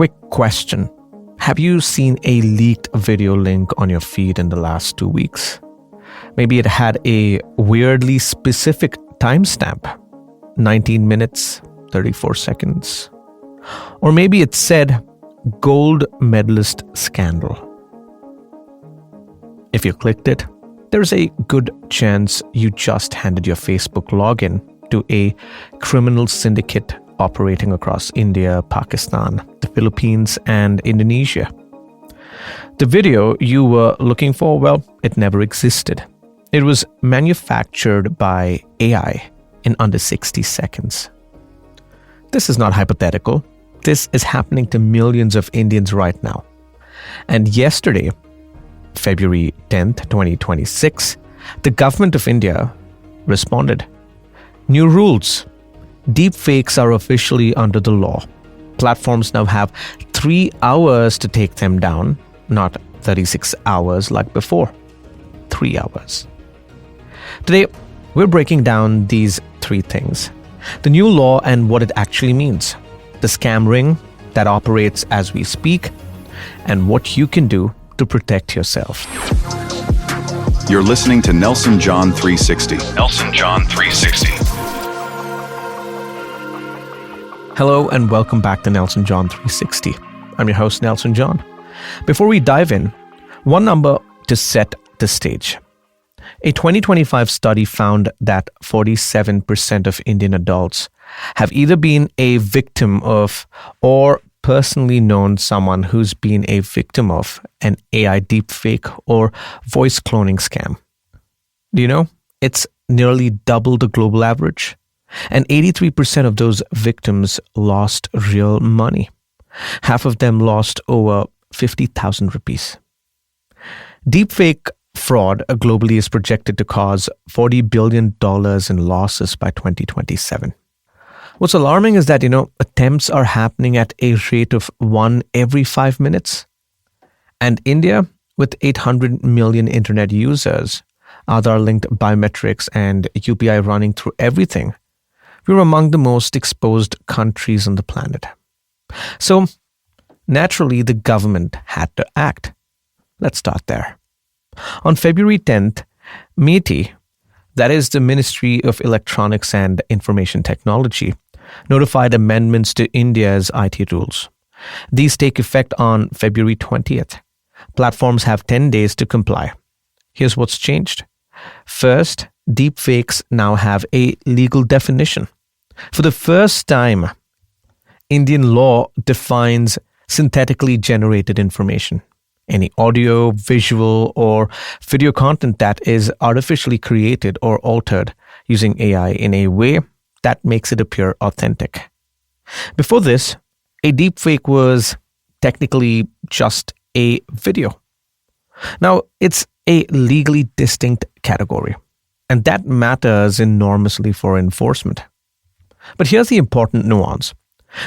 Quick question. Have you seen a leaked video link on your feed in the last 2 weeks? Maybe it had a weirdly specific timestamp, 19 minutes, 34 seconds. Or maybe it said gold medalist scandal. If you clicked it, there's a good chance you just handed your Facebook login to a criminal syndicate operating across India, Pakistan, the Philippines, and Indonesia. The video you were looking for, well, it never existed. It was manufactured by AI in under 60 seconds. This is not hypothetical. This is happening to millions of Indians right now. And yesterday, February 10th, 2026, the government of India responded. New rules. Deepfakes are officially under the law. Platforms now have 3 hours to take them down, not 36 hours like before. 3 hours. Today, we're breaking down these 3 things. The new law and what it actually means. The scam ring that operates as we speak, and what you can do to protect yourself. You're listening to Nelson John 360. Nelson John 360. Hello and welcome back to Nelson John 360. I'm your host, Nelson John. Before we dive in, one number to set the stage. A 2025 study found that 47% of Indian adults have either been a victim of or personally known someone who's been a victim of an AI deepfake or voice cloning scam. Do you know? It's nearly double the global average. And 83% of those victims lost real money. Half of them lost over 50,000 rupees. Deepfake fraud globally is projected to cause $40 billion in losses by 2027. What's alarming is that, attempts are happening at a rate of 1 every 5 minutes. And India, with 800 million internet users, Aadhaar-linked biometrics and UPI running through everything, we're among the most exposed countries on the planet. So, naturally, the government had to act. Let's start there. On February 10th, MeitY, that is the Ministry of Electronics and Information Technology, notified amendments to India's IT rules. These take effect on February 20th. Platforms have 10 days to comply. Here's what's changed. First, deepfakes now have a legal definition. For the first time, Indian law defines synthetically generated information. Any audio, visual, or video content that is artificially created or altered using AI in a way that makes it appear authentic. Before this, a deepfake was technically just a video. Now, it's a legally distinct category, and that matters enormously for enforcement. But here's the important nuance.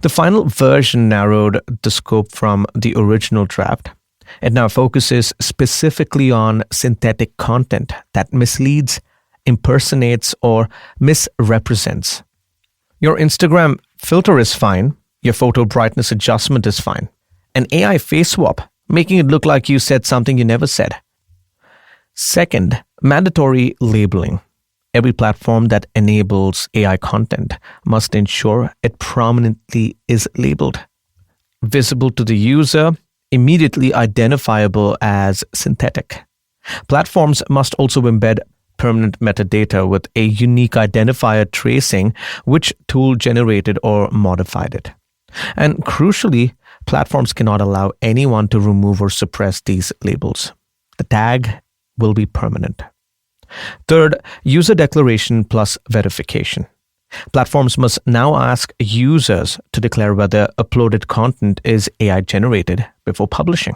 The final version narrowed the scope from the original draft. It now focuses specifically on synthetic content that misleads, impersonates, or misrepresents. Your Instagram filter is fine. Your photo brightness adjustment is fine. An AI face swap, making it look like you said something you never said. Second, mandatory labeling. Every platform that enables AI content must ensure it prominently is labeled, visible to the user, immediately identifiable as synthetic. Platforms must also embed permanent metadata with a unique identifier tracing which tool generated or modified it. And crucially, platforms cannot allow anyone to remove or suppress these labels. The tag will be permanent. Third, user declaration plus verification. Platforms must now ask users to declare whether uploaded content is AI generated before publishing.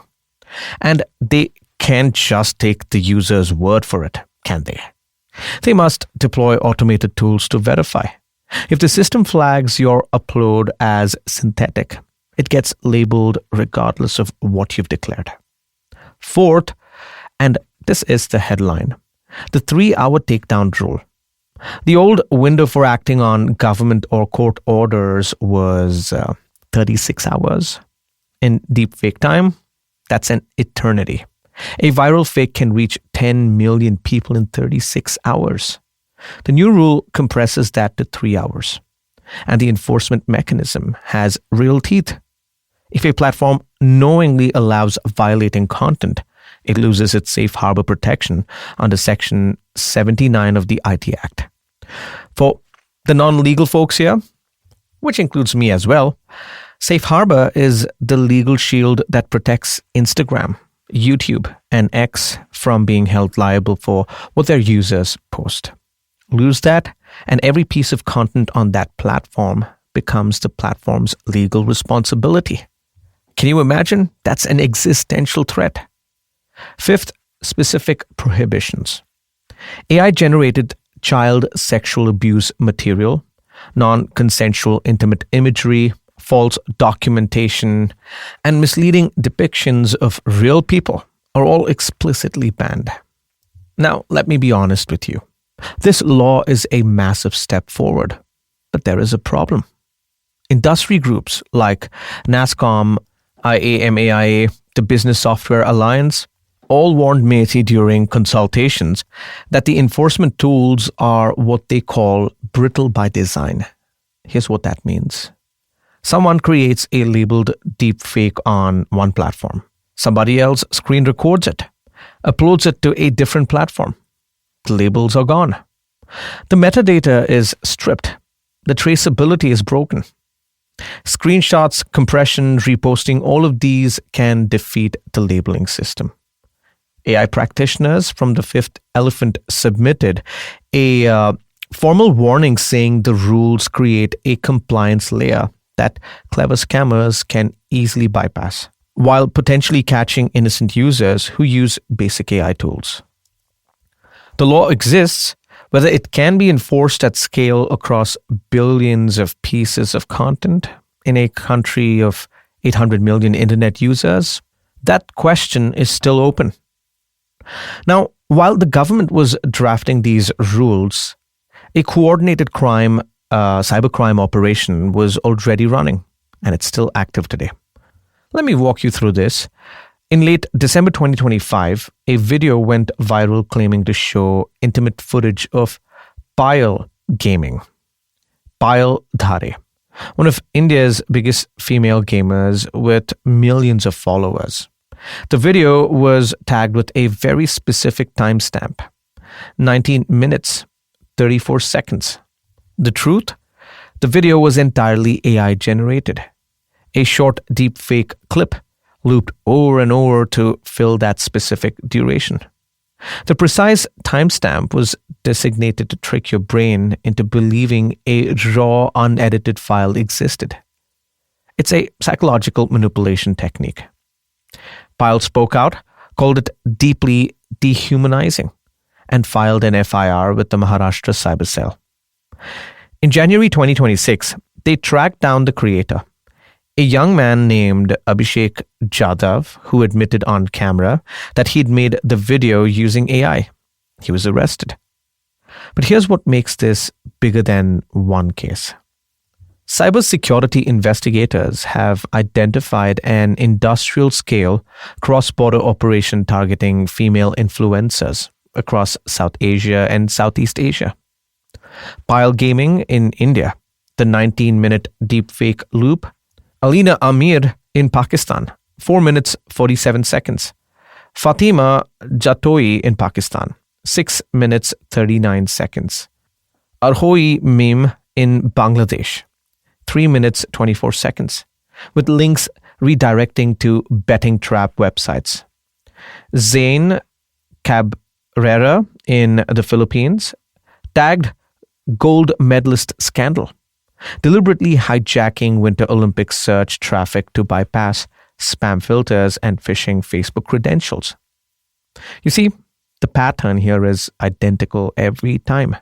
And they can't just take the user's word for it, can they? They must deploy automated tools to verify. If the system flags your upload as synthetic, it gets labeled regardless of what you've declared. Fourth, and this is the headline, the 3-hour takedown rule. The old window for acting on government or court orders was 36 hours. In deepfake time, that's an eternity. A viral fake can reach 10 million people in 36 hours. The new rule compresses that to 3 hours. And the enforcement mechanism has real teeth. If a platform knowingly allows violating content, it loses its safe harbor protection under Section 79 of the IT Act. For the non-legal folks here, which includes me as well, safe harbor is the legal shield that protects Instagram, YouTube, and X from being held liable for what their users post. Lose that, and every piece of content on that platform becomes the platform's legal responsibility. Can you imagine? That's an existential threat. Fifth, specific prohibitions. AI-generated child sexual abuse material, non-consensual intimate imagery, false documentation, and misleading depictions of real people are all explicitly banned. Now, let me be honest with you. This law is a massive step forward, but there is a problem. Industry groups like NASSCOM, IAMAIA, the Business Software Alliance, all warned Métis during consultations that the enforcement tools are what they call brittle by design. Here's what that means. Someone creates a labeled deepfake on one platform. Somebody else screen records it, uploads it to a different platform. The labels are gone. The metadata is stripped. The traceability is broken. Screenshots, compression, reposting, all of these can defeat the labeling system. AI practitioners from the Fifth Elephant submitted a formal warning saying the rules create a compliance layer that clever scammers can easily bypass, while potentially catching innocent users who use basic AI tools. The law exists. Whether it can be enforced at scale across billions of pieces of content in a country of 800 million internet users, that question is still open. Now, while the government was drafting these rules, a coordinated cybercrime operation was already running, and it's still active today. Let me walk you through this. In late December 2025, a video went viral claiming to show intimate footage of Payal gaming. Payal Dhare, one of India's biggest female gamers with millions of followers. The video was tagged with a very specific timestamp, 19 minutes, 34 seconds. The truth? The video was entirely AI generated. A short deepfake clip looped over and over to fill that specific duration. The precise timestamp was designated to trick your brain into believing a raw, unedited file existed. It's a psychological manipulation technique. Payal spoke out, called it deeply dehumanizing, and filed an FIR with the Maharashtra Cyber Cell. In January 2026, they tracked down the creator, a young man named Abhishek Jadhav, who admitted on camera that he'd made the video using AI. He was arrested. But here's what makes this bigger than one case. Cybersecurity investigators have identified an industrial-scale cross-border operation targeting female influencers across South Asia and Southeast Asia. Payal gaming in India, the 19-minute deepfake loop. Alina Amir in Pakistan, 4 minutes 47 seconds. Fatima Jatoi in Pakistan, 6 minutes 39 seconds. Arhoi Meme in Bangladesh, 3 minutes 24 seconds, with links redirecting to betting trap websites. Zain Cabrera in the Philippines, tagged gold medalist scandal, deliberately hijacking Winter Olympics search traffic to bypass spam filters and phishing Facebook credentials. You see, the pattern here is identical every time.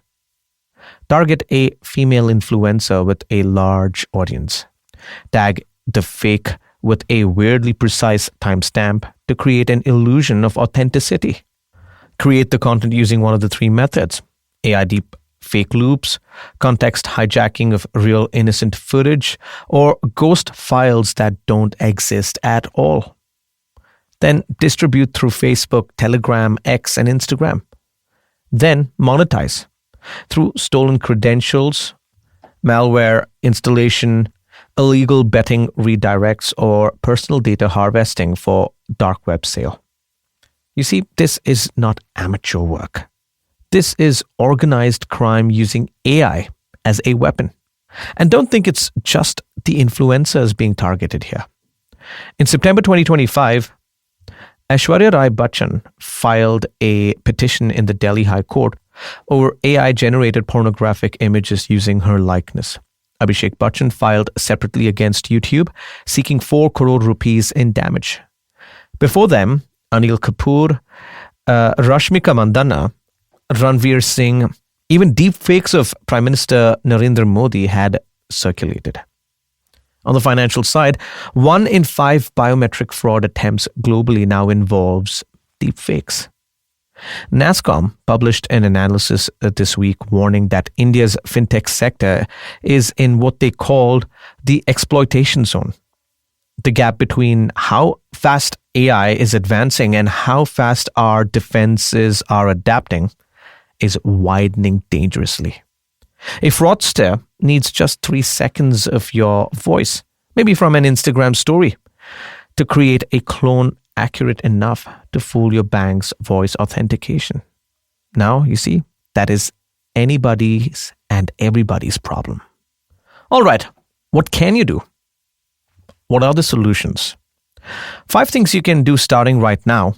Target a female influencer with a large audience. Tag the fake with a weirdly precise timestamp to create an illusion of authenticity. Create the content using one of the three methods: AI deep fake loops, context hijacking of real innocent footage, or ghost files that don't exist at all. Then distribute through Facebook, Telegram, X, and Instagram. Then monetize through stolen credentials, malware installation, illegal betting redirects, or personal data harvesting for dark web sale. You see, this is not amateur work. This is organized crime using AI as a weapon. And don't think it's just the influencers being targeted here. In September 2025, Aishwarya Rai Bachchan filed a petition in the Delhi High Court over AI-generated pornographic images using her likeness. Abhishek Bachchan filed separately against YouTube, seeking 4 crore rupees in damage. Before them, Anil Kapoor, Rashmika Mandanna, Ranveer Singh, even deepfakes of Prime Minister Narendra Modi had circulated. On the financial side, 1 in 5 biometric fraud attempts globally now involves deepfakes. NASSCOM published an analysis this week warning that India's fintech sector is in what they called the exploitation zone. The gap between how fast AI is advancing and how fast our defenses are adapting is widening dangerously. A fraudster needs just 3 seconds of your voice, maybe from an Instagram story, to create a clone accurate enough to fool your bank's voice authentication. Now, you see, that is anybody's and everybody's problem. All right, what can you do? What are the solutions? 5 things you can do starting right now.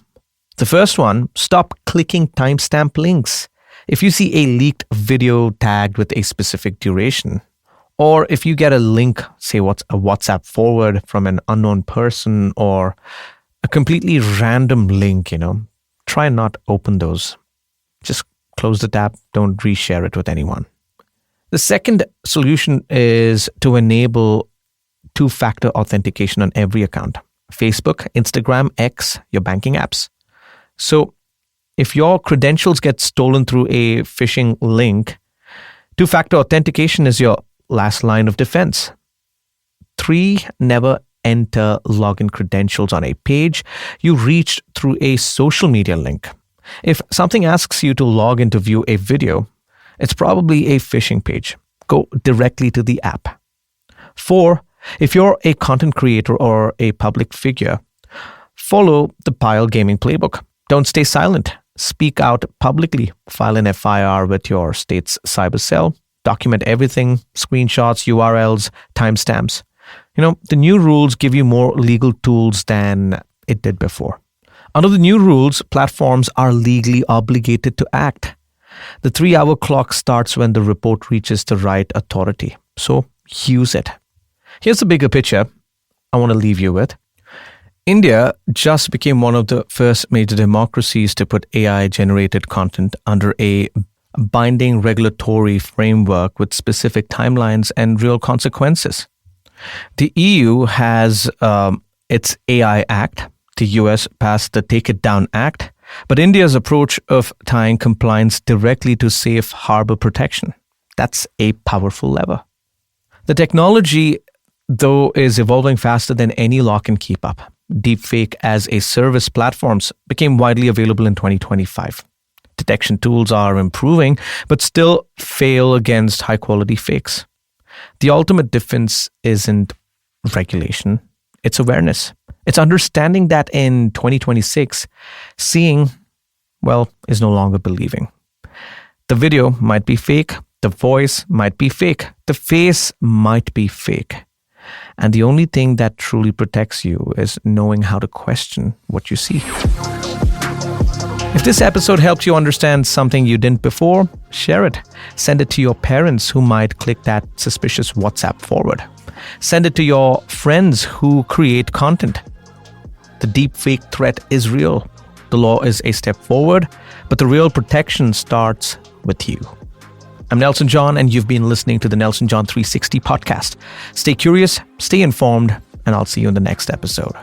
The first one, stop clicking timestamp links. If you see a leaked video tagged with a specific duration, or if you get a link, say what's a WhatsApp forward from an unknown person, or a completely random link, try and not open those. Just close the tab, don't reshare it with anyone. The second solution is to enable 2-factor authentication on every account. Facebook, Instagram, X, your banking apps. So if your credentials get stolen through a phishing link, 2-factor authentication is your last line of defense. 3, never enter login credentials on a page you reached through a social media link. If something asks you to log in to view a video, it's probably a phishing page. Go directly to the app. 4, if you're a content creator or a public figure, follow the Pile Gaming playbook. Don't stay silent. Speak out publicly. File an FIR with your state's cyber cell. Document everything, screenshots, URLs, timestamps. The new rules give you more legal tools than it did before. Under the new rules, platforms are legally obligated to act. The 3-hour clock starts when the report reaches the right authority. So use it. Here's the bigger picture I want to leave you with. India just became one of the first major democracies to put AI-generated content under a binding regulatory framework with specific timelines and real consequences. The EU has its AI Act. The US passed the Takedown Act. But India's approach of tying compliance directly to safe harbor protection, that's a powerful lever. The technology, though, is evolving faster than any law can keep up. Deepfake as a service platforms became widely available in 2025. Detection tools are improving, but still fail against high-quality fakes. The ultimate defense isn't regulation, it's awareness. It's understanding that in 2026, seeing, is no longer believing. The video might be fake, the voice might be fake, the face might be fake. And the only thing that truly protects you is knowing how to question what you see. If this episode helped you understand something you didn't before, share it. Send it to your parents who might click that suspicious WhatsApp forward. Send it to your friends who create content. The deepfake threat is real. The law is a step forward, but the real protection starts with you. I'm Nelson John, and you've been listening to the Nelson John 360 podcast. Stay curious, stay informed, and I'll see you in the next episode.